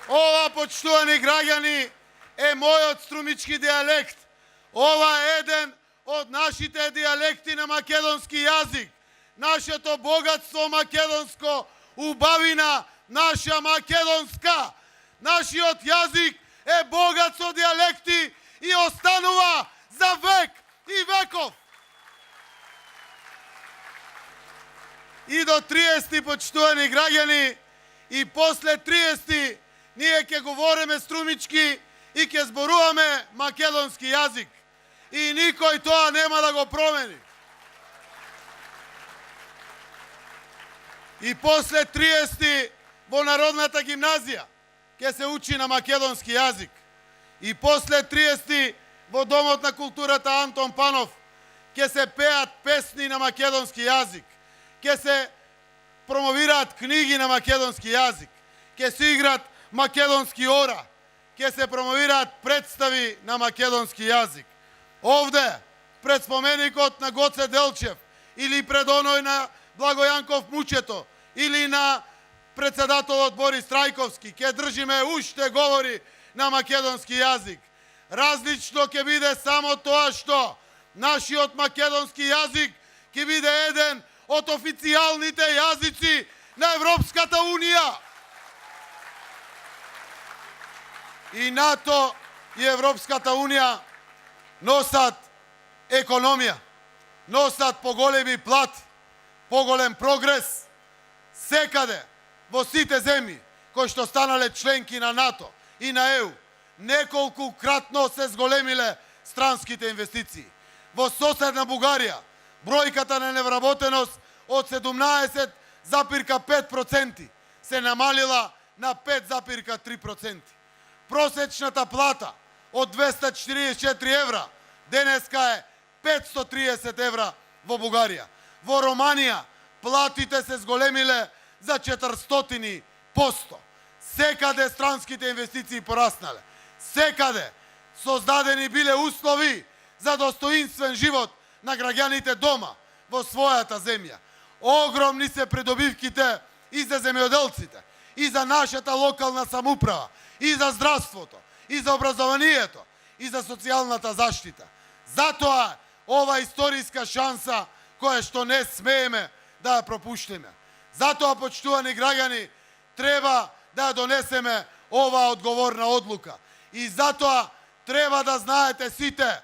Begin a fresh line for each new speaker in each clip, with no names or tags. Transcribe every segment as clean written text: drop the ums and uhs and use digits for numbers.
Ова, почтувани граѓани, е мојот струмички дијалект. Ова е еден од нашите дијалекти на македонски јазик. Нашето богатство македонско, убавина наша македонска. Нашиот јазик е богат со дијалекти и останува за век и веков. И до 30 почтувани граѓани, и после 30 ние ќе говориме струмички и ќе зборуваме македонски јазик. И никој тоа нема да го промени. И после 30 во Народната гимназија ќе се учи на македонски јазик. И после 30 во Домот на културата Антон Панов ќе се пеат песни на македонски јазик. Ќе се промовираат книги на македонски јазик. Ќе се играат македонски ора. Ќе се промовираат представи на македонски јазик. Овде, пред споменикот на Гоце Делчев, или пред оној на Благојанков Мучето, или на председателот Борис Трајковски, ќе држиме уште говори на македонски јазик. Различно ќе биде само тоа што нашиот македонски јазик ќе биде еден од официјалните јазици на Европската Унија. И НАТО и Европската Унија носат економија, носат поголеми плати, поголем прогрес. Секаде, во сите земји кои што станале членки на НАТО и на ЕУ, неколку кратно се зголемиле странските инвестиции. Во соседна Бугарија, бројката на невработеност од 17,5% се намалила на 5,3%. Просечната плата од 244 евра денеска е 530 евра во Бугарија. Во Романија платите се зголемиле за 400%. Секаде странските инвестиции пораснале. Секаде создадени биле услови за достоинствен живот на граѓаните дома во својата земја. Огромни се придобивките и за земјоделците, и за нашата локална самоуправа, и за здравството, и за образованието, и за социјалната заштита. Затоа ова историска шанса која што не смееме да ја пропуштиме. Затоа, почтувани граѓани, треба да донесеме ова одговорна одлука. И затоа треба да знаете сите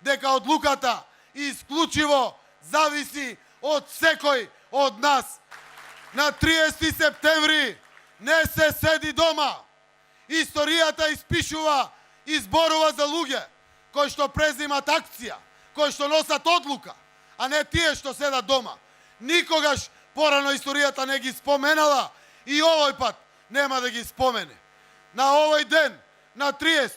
дека одлуката исклучиво зависи од секој од нас. На 30 септември не се седи дома. Историјата испишува и зборува за луѓе кои што презимат акција, кои што носат одлука, а не тие што седат дома. Никогаш порано историјата не ги споменала и овој пат нема да ги спомене. На овој ден, на 30,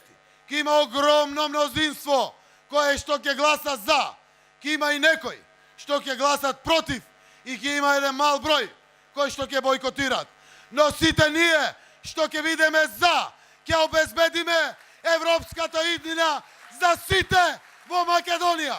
ќе има огромно мнозинство кое што ќе гласа за, ќе има и некои што ќе гласат против и ќе има еден мал број кои што ќе бойкотираат. Но сите ние што ќе бидеме за, ќе обезбедиме европската иднина за сите во Македонија.